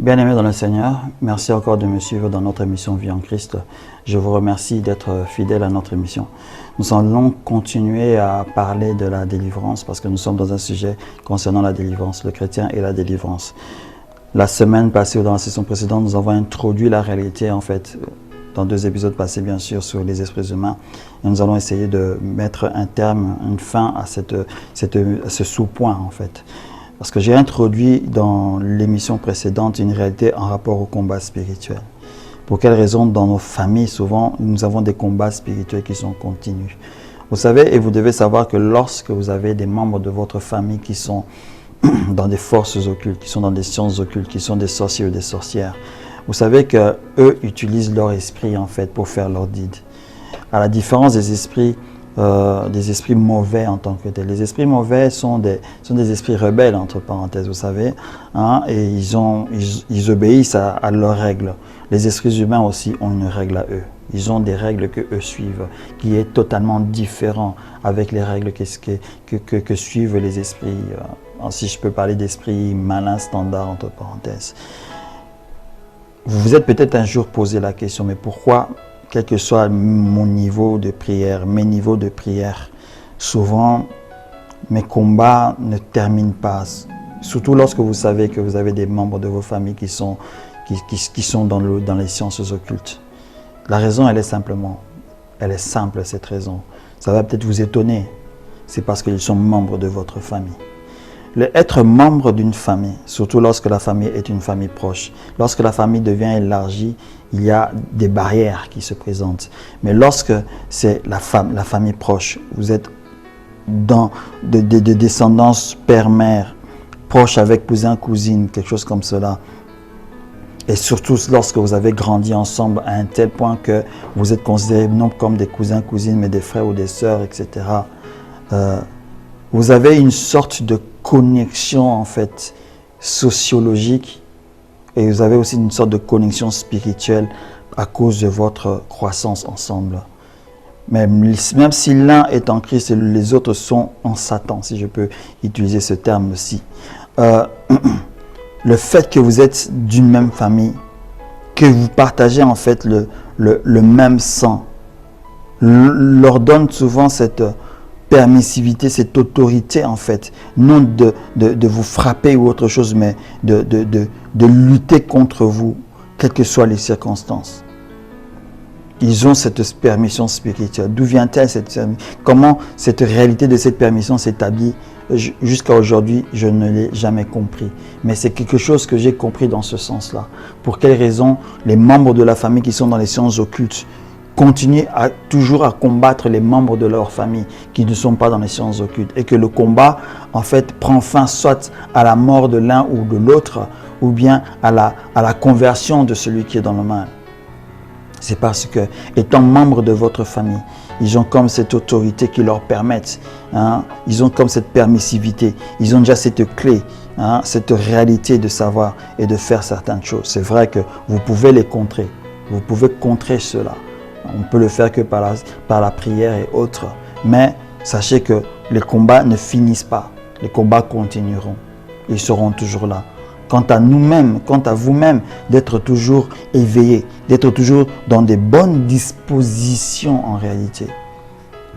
Bien-aimés dans le Seigneur, merci encore de me suivre dans notre émission Vie en Christ. Je vous remercie d'être fidèle à notre émission. Nous allons continuer à parler de la délivrance parce que nous sommes dans un sujet concernant la délivrance, le chrétien et la délivrance. La semaine passée ou dans la session précédente, nous avons introduit la réalité en fait, dans 2 épisodes passés bien sûr, sur les esprits humains. Et nous allons essayer de mettre un terme, une fin à ce sous-point en fait. Parce que j'ai introduit dans l'émission précédente une réalité en rapport au combat spirituel. Pour quelle raison, dans nos familles, souvent, nous avons des combats spirituels qui sont continus. Vous savez, et vous devez savoir que lorsque vous avez des membres de votre famille qui sont dans des forces occultes, qui sont dans des sciences occultes, qui sont des sorciers ou des sorcières, vous savez qu'eux utilisent leur esprit en fait pour faire leur deed. À la différence des esprits mauvais en tant que tels. Les esprits mauvais sont des esprits rebelles, entre parenthèses, vous savez, hein, et ils obéissent à leurs règles. Les esprits humains aussi ont une règle à eux. Ils ont des règles que eux suivent, qui est totalement différent avec les règles que suivent les esprits, si je peux parler d'esprits malins standards, entre parenthèses. Vous vous êtes peut-être un jour posé la question, mais pourquoi, quel que soit mon niveau de prière, mes niveaux de prière, souvent mes combats ne terminent pas. Surtout lorsque vous savez que vous avez des membres de vos familles qui sont dans les sciences occultes. La raison, elle est simple cette raison. Ça va peut-être vous étonner. C'est parce qu'ils sont membres de votre famille. Être membre d'une famille, surtout lorsque la famille est une famille proche, lorsque la famille devient élargie, il y a des barrières qui se présentent. Mais lorsque c'est la famille proche, vous êtes dans de descendance père-mère, proche avec cousin, cousine, quelque chose comme cela. Et surtout lorsque vous avez grandi ensemble à un tel point que vous êtes considérés non comme des cousins, cousines, mais des frères ou des sœurs, etc. Vous avez une sorte de connexion en fait sociologique et vous avez aussi une sorte de connexion spirituelle à cause de votre croissance ensemble. Même si l'un est en Christ et les autres sont en Satan, si je peux utiliser ce terme-ci. Le fait que vous êtes d'une même famille, que vous partagez en fait le même sang, leur donne souvent cette permissivité, cette autorité en fait, non de vous frapper ou autre chose, mais de lutter contre vous, quelles que soient les circonstances. Ils ont cette permission spirituelle. D'où vient-elle comment cette réalité de cette permission s'établit? Jusqu'à aujourd'hui, je ne l'ai jamais compris. Mais c'est quelque chose que j'ai compris dans ce sens-là. Pour quelles raisons les membres de la famille qui sont dans les sciences occultes continuent toujours à combattre les membres de leur famille qui ne sont pas dans les sciences occultes et que le combat en fait prend fin soit à la mort de l'un ou de l'autre ou bien à la conversion de celui qui est dans le mal. C'est parce que, étant membre de votre famille, ils ont comme cette autorité qui leur permette, ils ont comme cette permissivité, ils ont déjà cette clé, cette réalité de savoir et de faire certaines choses. C'est vrai que vous pouvez les contrer, vous pouvez contrer cela. On ne peut le faire que par la prière et autres. Mais sachez que les combats ne finissent pas. Les combats continueront. Ils seront toujours là. Quant à nous-mêmes, quant à vous-même, d'être toujours éveillés, d'être toujours dans des bonnes dispositions en réalité.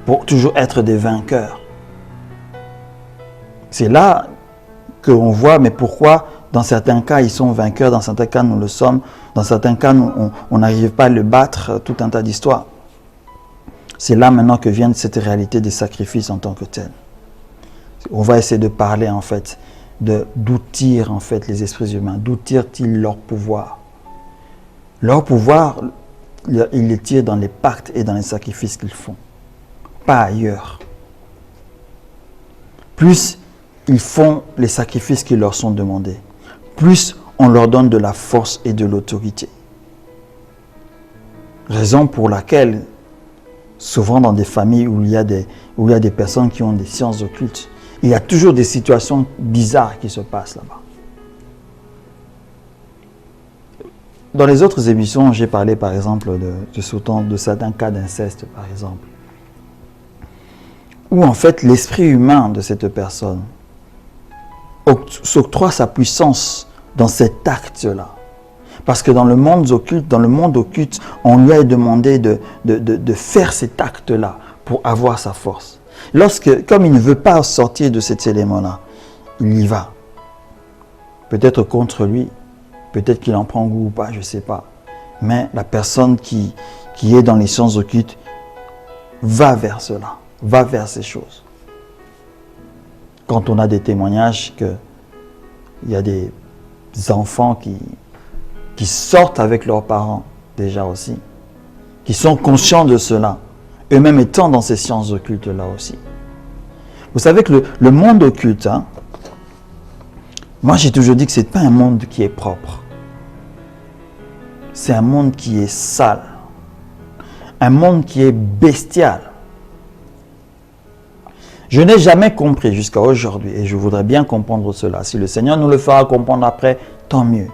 Pour toujours être des vainqueurs. C'est là qu'on voit, mais pourquoi dans certains cas, ils sont vainqueurs, dans certains cas, nous le sommes. Dans certains cas, on n'arrive pas à le battre, tout un tas d'histoires. C'est là maintenant que vient cette réalité des sacrifices en tant que tel. On va essayer de parler en fait, d'où tirent en fait les esprits humains, d'où tirent-ils leur pouvoir. Leur pouvoir, ils les tirent dans les pactes et dans les sacrifices qu'ils font, pas ailleurs. Plus ils font les sacrifices qui leur sont demandés, plus on leur donne de la force et de l'autorité. Raison pour laquelle, souvent dans des familles où il y a des personnes qui ont des sciences occultes, il y a toujours des situations bizarres qui se passent là-bas. Dans les autres émissions, j'ai parlé par exemple de certains cas d'inceste, par exemple, où en fait l'esprit humain de cette personne s'octroie sa puissance dans cet acte-là. Parce que dans le monde occulte, on lui a demandé de faire cet acte-là pour avoir sa force. Comme il ne veut pas sortir de cet élément-là, il y va. Peut-être contre lui, peut-être qu'il en prend goût ou pas, je ne sais pas. Mais la personne qui est dans les sciences occultes va vers cela, va vers ces choses. Quand on a des témoignages qu'il y a des enfants qui sortent avec leurs parents, déjà aussi, qui sont conscients de cela, eux-mêmes étant dans ces sciences occultes-là aussi. Vous savez que le monde occulte, moi j'ai toujours dit que ce n'est pas un monde qui est propre. C'est un monde qui est sale. Un monde qui est bestial. Je n'ai jamais compris jusqu'à aujourd'hui, et je voudrais bien comprendre cela. Si le Seigneur nous le fera comprendre après, tant mieux.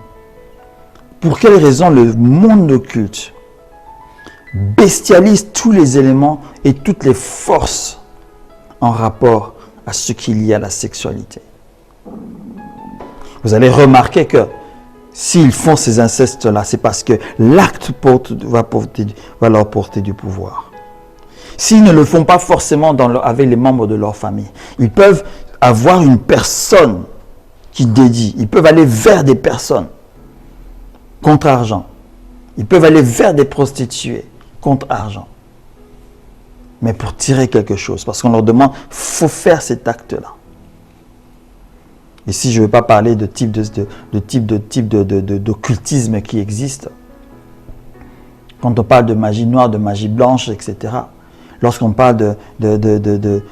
Pour quelle raison le monde occulte bestialise tous les éléments et toutes les forces en rapport à ce qu'il y a à la sexualité? Vous allez remarquer que s'ils font ces incestes-là, c'est parce que l'acte va leur porter du pouvoir. S'ils ne le font pas forcément avec les membres de leur famille, ils peuvent avoir une personne qui dédie. Ils peuvent aller vers des personnes contre argent. Ils peuvent aller vers des prostituées contre argent. Mais pour tirer quelque chose, parce qu'on leur demande, il faut faire cet acte-là. Ici, je ne veux pas parler de type d'occultisme qui existe. Quand on parle de magie noire, de magie blanche, etc. Lorsqu'on parle il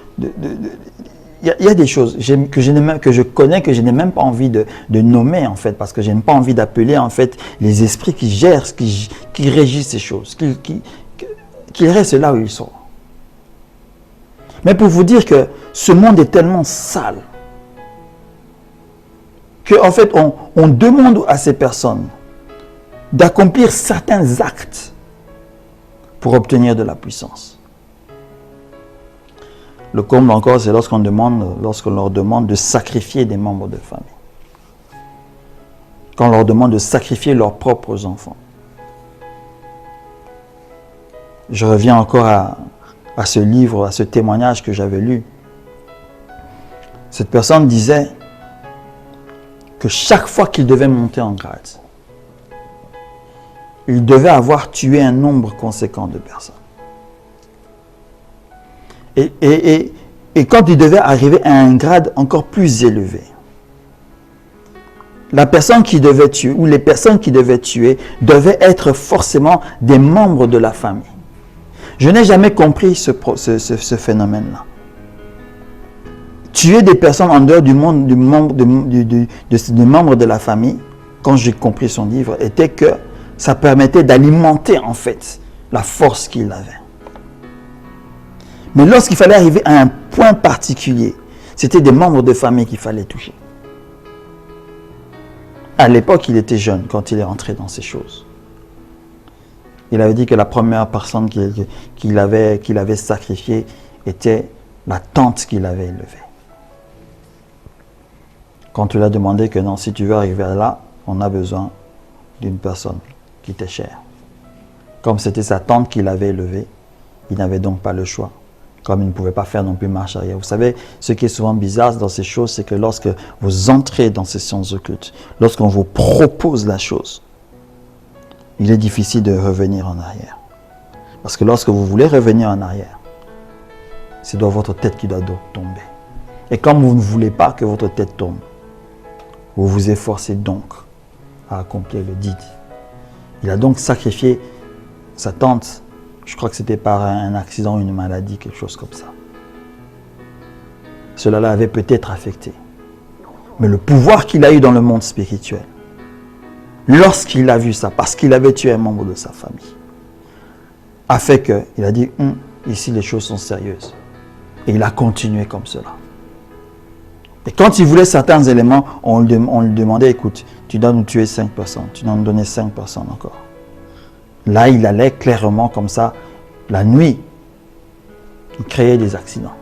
y a des choses que je connais, que je n'ai même pas envie de nommer, en fait, parce que je n'ai pas envie d'appeler, en fait, les esprits qui gèrent, qui régissent ces choses, qu'ils restent là où ils sont. Mais pour vous dire que ce monde est tellement sale, qu'en fait, on demande à ces personnes d'accomplir certains actes pour obtenir de la puissance. Le comble encore, c'est lorsqu'on leur demande de sacrifier des membres de famille. Quand on leur demande de sacrifier leurs propres enfants. Je reviens encore à ce livre, à ce témoignage que j'avais lu. Cette personne disait que chaque fois qu'il devait monter en grade, il devait avoir tué un nombre conséquent de personnes. Et quand il devait arriver à un grade encore plus élevé, la personne qui devait tuer, ou les personnes qui devaient tuer, devaient être forcément des membres de la famille. Je n'ai jamais compris ce phénomène-là. Tuer des personnes en dehors du membres de la famille, quand j'ai compris son livre, était que ça permettait d'alimenter en fait la force qu'il avait. Mais lorsqu'il fallait arriver à un point particulier, c'était des membres de famille qu'il fallait toucher. À l'époque, il était jeune quand il est entré dans ces choses. Il avait dit que la première personne qu'il avait sacrifiée était la tante qu'il avait élevée. Quand il a demandé que non, si tu veux arriver là, on a besoin d'une personne qui t'est chère. Comme c'était sa tante qui l'avait élevée, il n'avait donc pas le choix. Comme il ne pouvait pas faire non plus marche arrière. Vous savez, ce qui est souvent bizarre dans ces choses, c'est que lorsque vous entrez dans ces sciences occultes, lorsqu'on vous propose la chose, il est difficile de revenir en arrière. Parce que lorsque vous voulez revenir en arrière, c'est dans votre tête qui doit tomber. Et comme vous ne voulez pas que votre tête tombe, vous vous efforcez donc à accomplir le dit. Il a donc sacrifié sa tante. Je crois que c'était par un accident, une maladie, quelque chose comme ça. Cela l'avait peut-être affecté. Mais le pouvoir qu'il a eu dans le monde spirituel, lorsqu'il a vu ça, parce qu'il avait tué un membre de sa famille, a fait qu'il a dit, ici les choses sont sérieuses. Et il a continué comme cela. Et quand il voulait certains éléments, on lui demandait, écoute, tu dois nous tuer 5 personnes, tu dois nous donner 5 personnes encore. Là, il allait clairement comme ça, la nuit, il créait des accidents.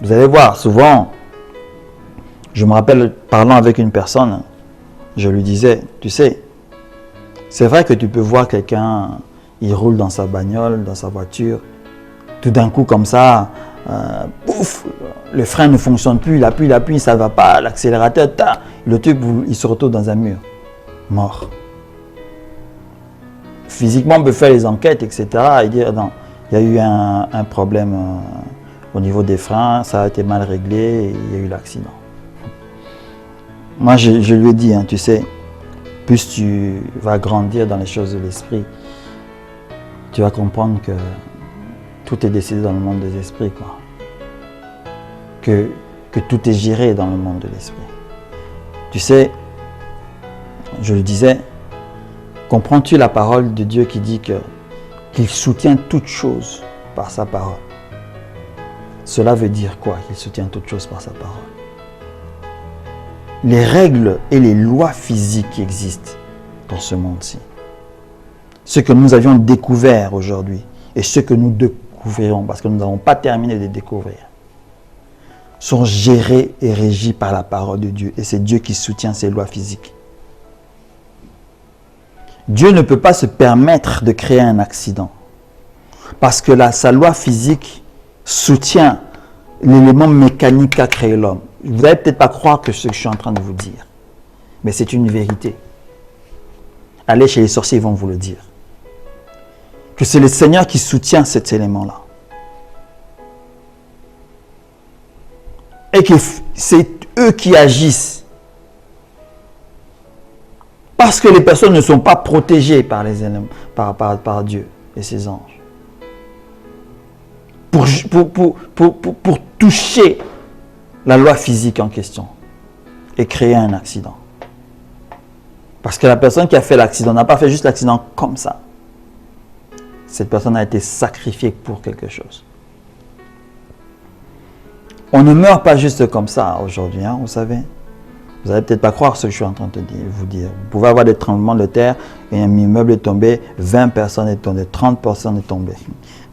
Vous allez voir, souvent, je me rappelle parlant avec une personne, je lui disais, tu sais, c'est vrai que tu peux voir quelqu'un, il roule dans sa bagnole, dans sa voiture, tout d'un coup comme ça, pouf, le frein ne fonctionne plus, il appuie, ça ne va pas, l'accélérateur, le truc, il se retrouve dans un mur, mort. Physiquement, on peut faire les enquêtes, etc. et dire, non, il y a eu un problème au niveau des freins, ça a été mal réglé et il y a eu l'accident. Moi, je lui ai dit, hein, tu sais, plus tu vas grandir dans les choses de l'esprit, tu vas comprendre que tout est décidé dans le monde des esprits, quoi. Que tout est géré dans le monde de l'esprit. Tu sais, je lui disais, comprends-tu la parole de Dieu qui dit qu'il soutient toutes choses par sa parole? Cela veut dire quoi, qu'il soutient toutes choses par sa parole? Les règles et les lois physiques qui existent dans ce monde-ci, ce que nous avions découvert aujourd'hui et ce que nous découvrirons, parce que nous n'avons pas terminé de découvrir, sont gérés et régis par la parole de Dieu. Et c'est Dieu qui soutient ces lois physiques. Dieu ne peut pas se permettre de créer un accident, parce que sa loi physique soutient l'élément mécanique qu'a créé l'homme. Vous n'allez peut-être pas croire que ce que je suis en train de vous dire, mais c'est une vérité. Allez chez les sorciers, ils vont vous le dire. Que c'est le Seigneur qui soutient cet élément-là. Et que c'est eux qui agissent. Parce que les personnes ne sont pas protégées par les éléments, par Dieu et ses anges. Pour toucher la loi physique en question et créer un accident. Parce que la personne qui a fait l'accident n'a pas fait juste l'accident comme ça. Cette personne a été sacrifiée pour quelque chose. On ne meurt pas juste comme ça aujourd'hui, hein, vous savez. Vous n'allez peut-être pas croire ce que je suis en train de vous dire. Vous pouvez avoir des tremblements de terre et un immeuble est tombé, 20 personnes sont tombées, 30 personnes sont tombées.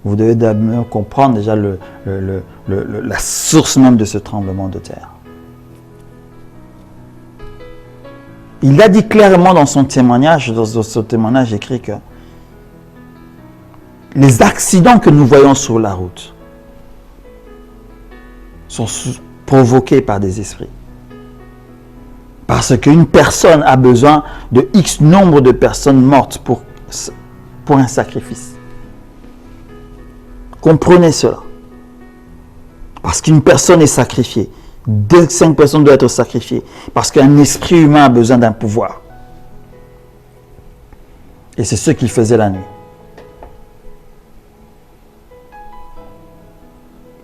Vous devez d'abord comprendre déjà la source même de ce tremblement de terre. Il a dit clairement dans son témoignage écrit que les accidents que nous voyons sur la route sont provoqués par des esprits. Parce qu'une personne a besoin de X nombre de personnes mortes pour un sacrifice. Comprenez cela. Parce qu'une personne est sacrifiée. 5 personnes doivent être sacrifiées. Parce qu'un esprit humain a besoin d'un pouvoir. Et c'est ce qu'il faisait la nuit.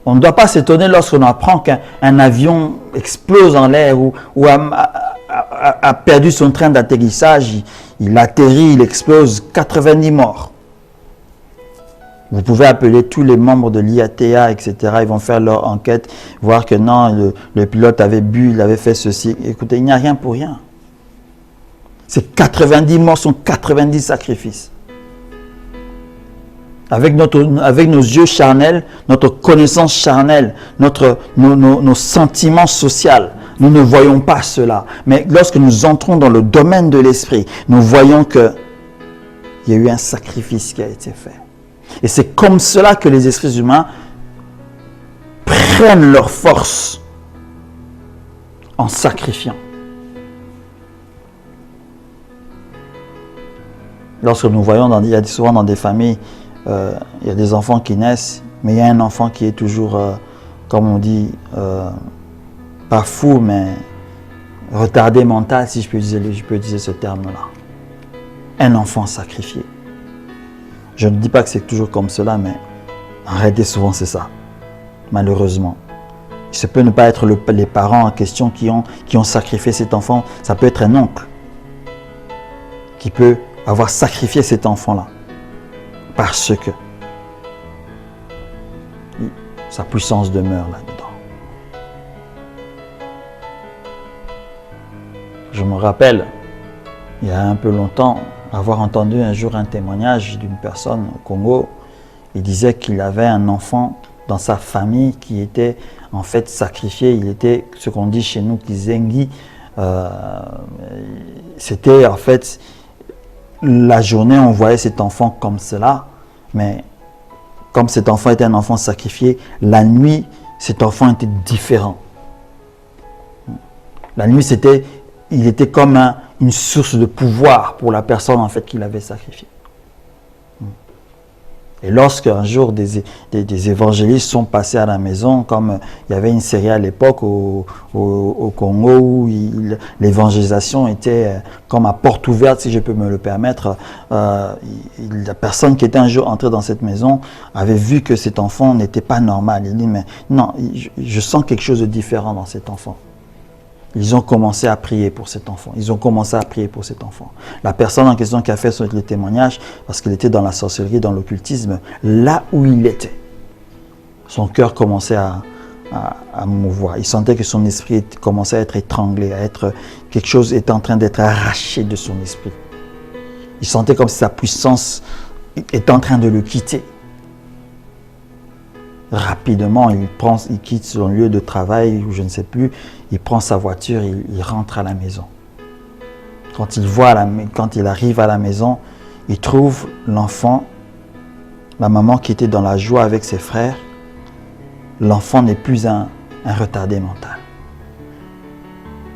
On ne doit pas s'étonner lorsqu'on apprend qu'un avion explose en l'air ou a perdu son train d'atterrissage. Il atterrit, il explose, 90 morts. Vous pouvez appeler tous les membres de l'IATA, etc. Ils vont faire leur enquête, voir que non, le pilote avait bu, il avait fait ceci. Écoutez, il n'y a rien pour rien. Ces 90 morts sont 90 sacrifices. Avec nos yeux charnels, notre connaissance charnelle, nos sentiments sociaux, nous ne voyons pas cela. Mais lorsque nous entrons dans le domaine de l'esprit, nous voyons qu'il y a eu un sacrifice qui a été fait. Et c'est comme cela que les esprits humains prennent leur force en sacrifiant. Lorsque nous voyons, il y a souvent dans des familles, il y a des enfants qui naissent, mais il y a un enfant qui est toujours, comme on dit, pas fou, mais retardé mental, si je peux utiliser ce terme-là. Un enfant sacrifié. Je ne dis pas que c'est toujours comme cela, mais en réalité, souvent c'est ça, malheureusement. Ça peut ne pas être les parents en question qui ont sacrifié cet enfant. Ça peut être un oncle qui peut avoir sacrifié cet enfant-là. Parce que sa puissance demeure là-dedans. Je me rappelle, il y a un peu longtemps, avoir entendu un jour un témoignage d'une personne au Congo. Il disait qu'il avait un enfant dans sa famille qui était en fait sacrifié. Il était ce qu'on dit chez nous Kizengi, C'était en fait, la journée, on voyait cet enfant comme cela, mais comme cet enfant était un enfant sacrifié, la nuit, cet enfant était différent. La nuit, il était comme une source de pouvoir pour la personne en fait qu'il avait sacrifiée. Et lorsque un jour des évangélistes sont passés à la maison, comme il y avait une série à l'époque au Congo où l'évangélisation était comme à porte ouverte, si je peux me le permettre, la personne qui était un jour entrée dans cette maison avait vu que cet enfant n'était pas normal. Il dit, mais non, je sens quelque chose de différent dans cet enfant. Ils ont commencé à prier pour cet enfant. Ils ont commencé à prier pour cet enfant. La personne en question qui a fait le témoignage, parce qu'il était dans la sorcellerie, dans l'occultisme, là où il était, son cœur commençait à mouvoir. Il sentait que son esprit commençait à être étranglé, quelque chose était en train d'être arraché de son esprit. Il sentait comme si sa puissance était en train de le quitter. Rapidement, il quitte son lieu de travail, ou je ne sais plus, il prend sa voiture, il rentre à la maison. Quand il arrive à la maison, il trouve l'enfant, la maman qui était dans la joie avec ses frères. L'enfant n'est plus un retardé mental.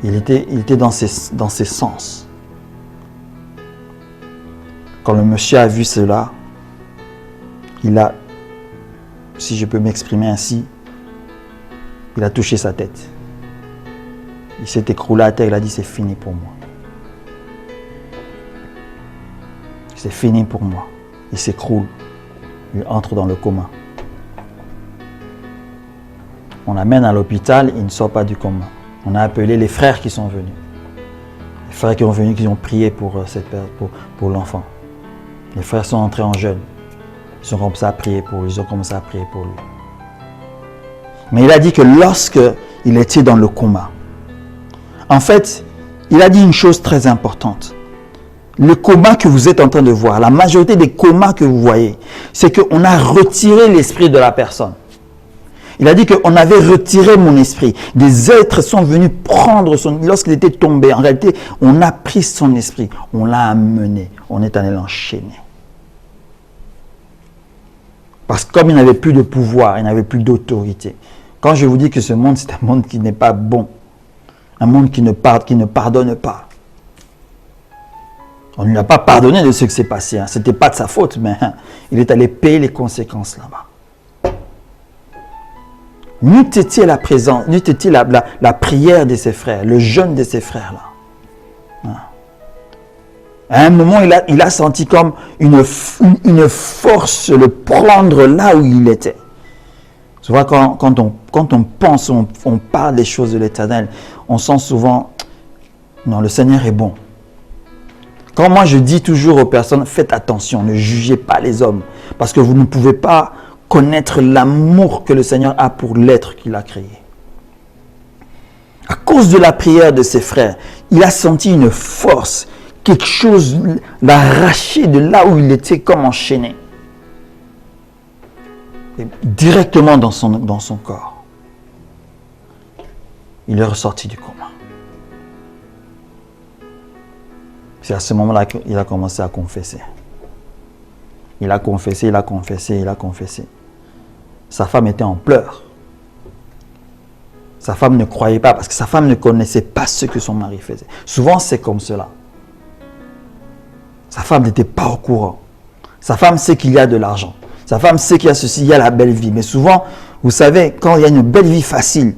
Il était dans ses sens. Quand le monsieur a vu cela, il a, si je peux m'exprimer ainsi, il a touché sa tête. Il s'est écroulé à terre, il a dit c'est fini pour moi. C'est fini pour moi. Il s'écroule, il entre dans le coma. On l'amène à l'hôpital, il ne sort pas du coma. On a appelé les frères qui sont venus. Les frères qui sont venus, qui ont prié pour l'enfant. Les frères sont entrés en jeûne. Ils ont commencé à prier pour lui. Mais il a dit que lorsque il était dans le coma, en fait, il a dit une chose très importante. Le coma que vous êtes en train de voir, la majorité des comas que vous voyez, c'est qu'on a retiré l'esprit de la personne. Il a dit qu'on avait retiré mon esprit. Des êtres sont venus prendre lorsqu'il était tombé. En réalité, on a pris son esprit. On l'a amené. On est allé l'enchaîner. Parce que comme il n'avait plus de pouvoir, il n'avait plus d'autorité. Quand je vous dis que ce monde, c'est un monde qui n'est pas bon. Un monde qui ne pardonne pas. On ne lui a pas pardonné de ce qui s'est passé. Ce n'était pas de sa faute, mais il est allé payer les conséquences là-bas. N'eût été la présence, n'eût été la prière de ses frères, le jeûne de ses frères-là. À un moment, il a senti comme une force le prendre là où il était. Tu vois, quand on pense, on parle des choses de l'Éternel, on sent souvent, non, le Seigneur est bon. Quand moi je dis toujours aux personnes, faites attention, ne jugez pas les hommes, parce que vous ne pouvez pas connaître l'amour que le Seigneur a pour l'être qu'il a créé. À cause de la prière de ses frères, il a senti une force, quelque chose l'arracher de là où il était comme enchaîné. Et directement dans son corps. Il est ressorti du coma. C'est à ce moment-là qu'il a commencé à confesser. Il a confessé. Sa femme était en pleurs. Sa femme ne croyait pas parce que sa femme ne connaissait pas ce que son mari faisait. Souvent, c'est comme cela. Sa femme n'était pas au courant. Sa femme sait qu'il y a de l'argent. Sa femme sait qu'il y a ceci, il y a la belle vie. Mais souvent, vous savez, quand il y a une belle vie facile,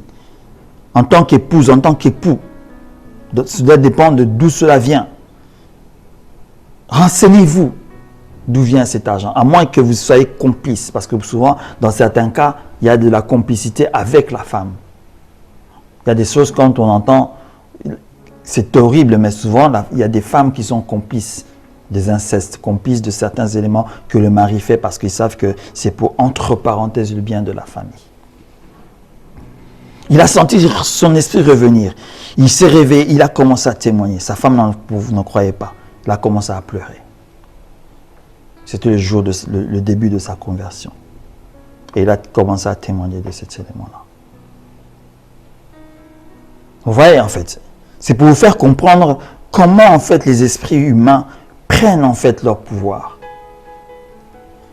en tant qu'épouse, en tant qu'époux, ça doit dépendre d'où cela vient. Renseignez-vous d'où vient cet argent, à moins que vous soyez complice, parce que souvent, dans certains cas, il y a de la complicité avec la femme. Il y a des choses, quand on entend, c'est horrible, mais souvent, il y a des femmes qui sont complices des incestes, complices de certains éléments que le mari fait, parce qu'ils savent que c'est pour, entre parenthèses, le bien de la famille. Il a senti son esprit revenir. Il s'est réveillé, il a commencé à témoigner. Sa femme n'en croyait pas. Il a commencé à pleurer. C'était le début de sa conversion. Et il a commencé à témoigner de cet élément-là. Vous voyez, en fait, C'est pour vous faire comprendre comment en fait les esprits humains prennent en fait leur pouvoir.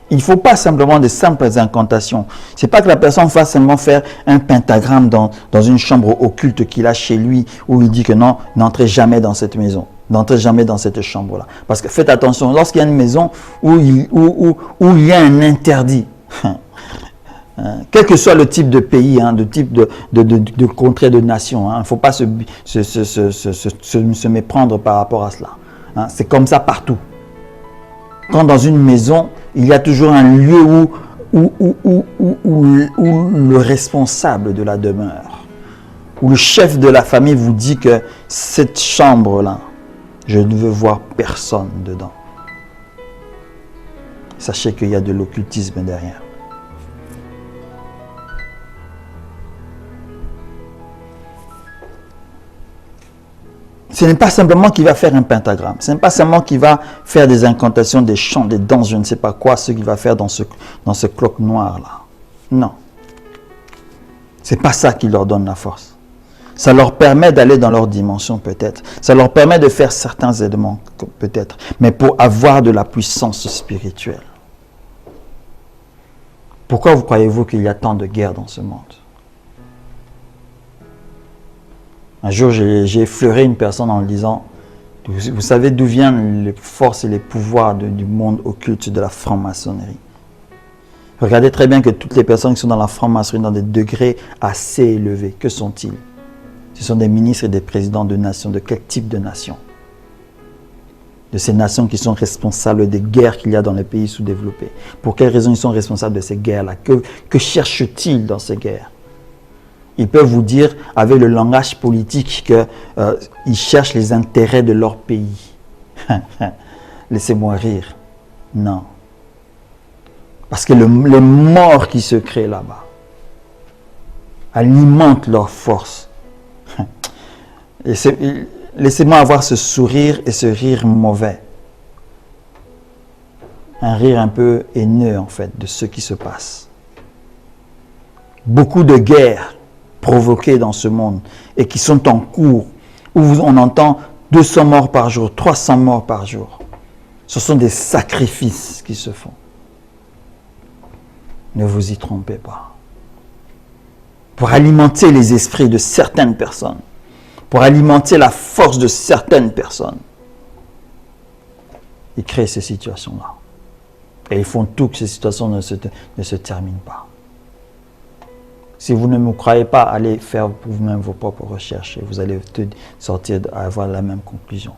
Il ne faut pas simplement de simples incantations. Ce n'est pas que la personne fasse seulement faire un pentagramme dans une chambre occulte qu'il a chez lui, où il dit que non, n'entrez jamais dans cette maison, n'entrez jamais dans cette chambre-là. Parce que faites attention, lorsqu'il y a une maison où il y a un interdit, quel que soit le type de pays, de type de contrée, de nation, il ne faut pas se méprendre par rapport à cela. C'est comme ça partout. Quand dans une maison, il y a toujours un lieu où le responsable de la demeure, où le chef de la famille vous dit que cette chambre-là, je ne veux voir personne dedans. Sachez qu'il y a de l'occultisme derrière. Ce n'est pas simplement qu'il va faire un pentagramme. Ce n'est pas simplement qu'il va faire des incantations, des chants, des danses, je ne sais pas quoi, ce qu'il va faire dans ce cloque noir-là. Non. Ce n'est pas ça qui leur donne la force. Ça leur permet d'aller dans leur dimension peut-être. Ça leur permet de faire certains éléments peut-être. Mais pour avoir de la puissance spirituelle. Pourquoi vous croyez-vous qu'il y a tant de guerres dans ce monde? Un jour, j'ai effleuré une personne en lui disant, vous savez d'où viennent les forces et les pouvoirs du monde occulte de la franc-maçonnerie? Regardez très bien que toutes les personnes qui sont dans la franc-maçonnerie, dans des degrés assez élevés, que sont-ils? Ce sont des ministres et des présidents de nations. De quel type de nations? De ces nations qui sont responsables des guerres qu'il y a dans les pays sous-développés. Pour quelles raisons ils sont responsables de ces guerres-là? Que cherchent-ils dans ces guerres? Ils peuvent vous dire, avec le langage politique, qu'ils cherchent les intérêts de leur pays. Laissez-moi rire. Non. Parce que les morts qui se créent là-bas alimentent leur force. Laissez-moi avoir ce sourire et ce rire mauvais. Un rire un peu haineux, en fait, de ce qui se passe. Beaucoup de guerres provoquées dans ce monde et qui sont en cours, où on entend 200 morts par jour, 300 morts par jour. Ce sont des sacrifices qui se font. Ne vous y trompez pas. Pour alimenter les esprits de certaines personnes, pour alimenter la force de certaines personnes, ils créent ces situations-là. Et ils font tout que ces situations ne se terminent pas. Si vous ne me croyez pas, allez faire pour vous-même vos propres recherches et vous allez sortir à avoir la même conclusion.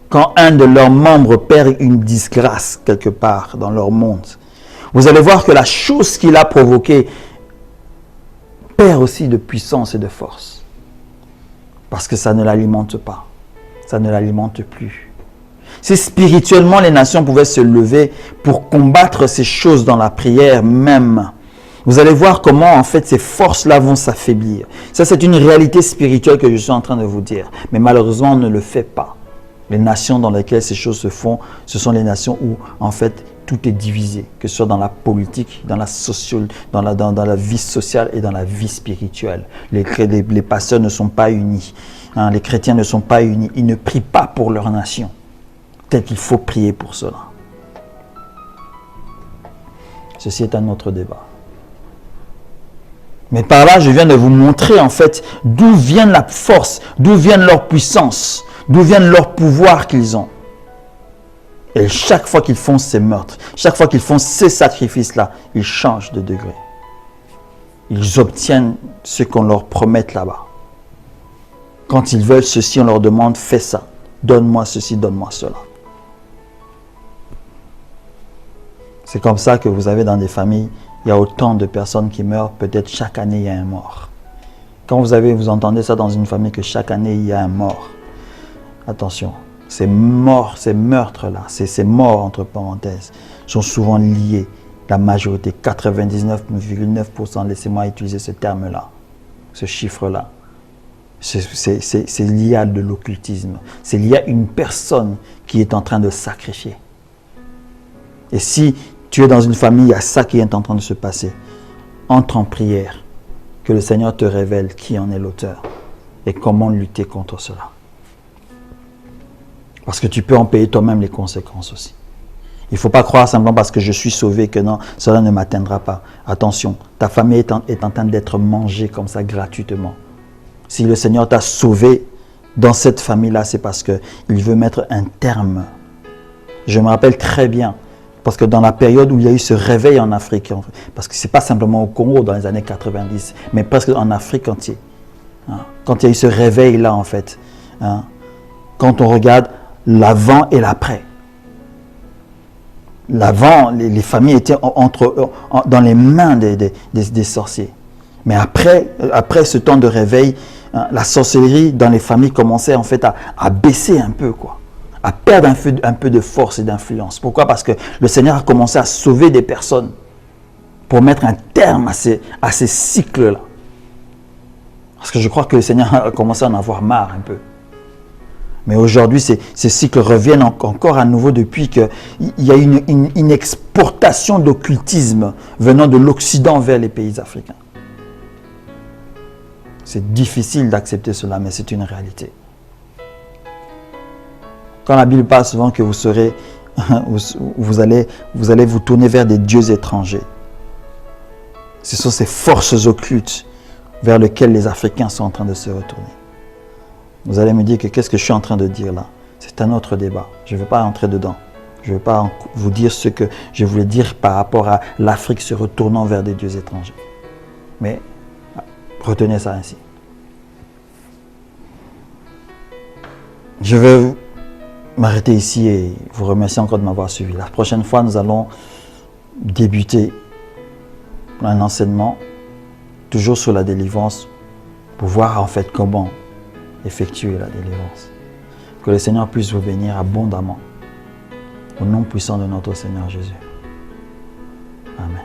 Quand un de leurs membres perd une disgrâce quelque part dans leur monde, vous allez voir que la chose qu'il a provoquée perd aussi de puissance et de force. Parce que ça ne l'alimente pas. Ça ne l'alimente plus. Si spirituellement les nations pouvaient se lever pour combattre ces choses dans la prière même, vous allez voir comment en fait ces forces-là vont s'affaiblir. Ça, c'est une réalité spirituelle que je suis en train de vous dire. Mais malheureusement, on ne le fait pas. Les nations dans lesquelles ces choses se font, ce sont les nations où en fait tout est divisé, que ce soit dans la politique, dans la vie sociale et dans la vie spirituelle. Les pasteurs ne sont pas unis. Les chrétiens ne sont pas unis. Ils ne prient pas pour leur nation. Tel qu'il faut prier pour cela. Ceci est un autre débat. Mais par là, je viens de vous montrer en fait d'où vient la force, d'où vient leur puissance, d'où vient leur pouvoir qu'ils ont. Et chaque fois qu'ils font ces meurtres, chaque fois qu'ils font ces sacrifices-là, ils changent de degré. Ils obtiennent ce qu'on leur promet là-bas. Quand ils veulent ceci, on leur demande, fais ça. Donne-moi ceci, donne-moi cela. C'est comme ça que vous avez dans des familles, il y a autant de personnes qui meurent, peut-être chaque année il y a un mort. Quand vous entendez ça dans une famille que chaque année il y a un mort, attention, ces morts, ces meurtres-là, ces morts entre parenthèses, sont souvent liés, la majorité, 99,9%, laissez-moi utiliser ce terme-là, ce chiffre-là. C'est lié à de l'occultisme. C'est lié à une personne qui est en train de sacrifier. Et si tu es dans une famille, il y a ça qui est en train de se passer, entre en prière, que le Seigneur te révèle qui en est l'auteur. et comment lutter contre cela. Parce que tu peux en payer toi-même les conséquences aussi. Il ne faut pas croire simplement parce que je suis sauvé que non, cela ne m'atteindra pas. Attention, ta famille est en train d'être mangée comme ça gratuitement. Si le Seigneur t'a sauvé dans cette famille-là, c'est parce qu'il veut mettre un terme. Je me rappelle très bien, parce que dans la période où il y a eu ce réveil en Afrique, parce que ce n'est pas simplement au Congo dans les années 90, mais presque en Afrique entière. Quand il y a eu ce réveil-là, en fait, quand on regarde l'avant et l'après. L'avant, les familles étaient dans les mains des sorciers. Mais après ce temps de réveil, la sorcellerie dans les familles commençait en fait à baisser un peu, quoi, à perdre un peu de force et d'influence. Pourquoi? Parce que le Seigneur a commencé à sauver des personnes pour mettre un terme à ces cycles-là. Parce que je crois que le Seigneur a commencé à en avoir marre un peu. Mais aujourd'hui, ces cycles reviennent encore à nouveau depuis qu'il y a une exportation d'occultisme venant de l'Occident vers les pays africains. C'est difficile d'accepter cela, mais c'est une réalité. Quand la Bible parle souvent que vous allez vous tourner vers des dieux étrangers, ce sont ces forces occultes vers lesquelles les Africains sont en train de se retourner. Vous allez me dire que qu'est-ce que je suis en train de dire là? C'est un autre débat. Je ne vais pas entrer dedans. Je ne vais pas vous dire ce que je voulais dire par rapport à l'Afrique se retournant vers des dieux étrangers. Mais retenez ça ainsi. Je vais m'arrêter ici et vous remercier encore de m'avoir suivi. La prochaine fois, nous allons débuter un enseignement toujours sur la délivrance pour voir en fait comment effectuer la délivrance. Que le Seigneur puisse vous bénir abondamment. Au nom puissant de notre Seigneur Jésus. Amen.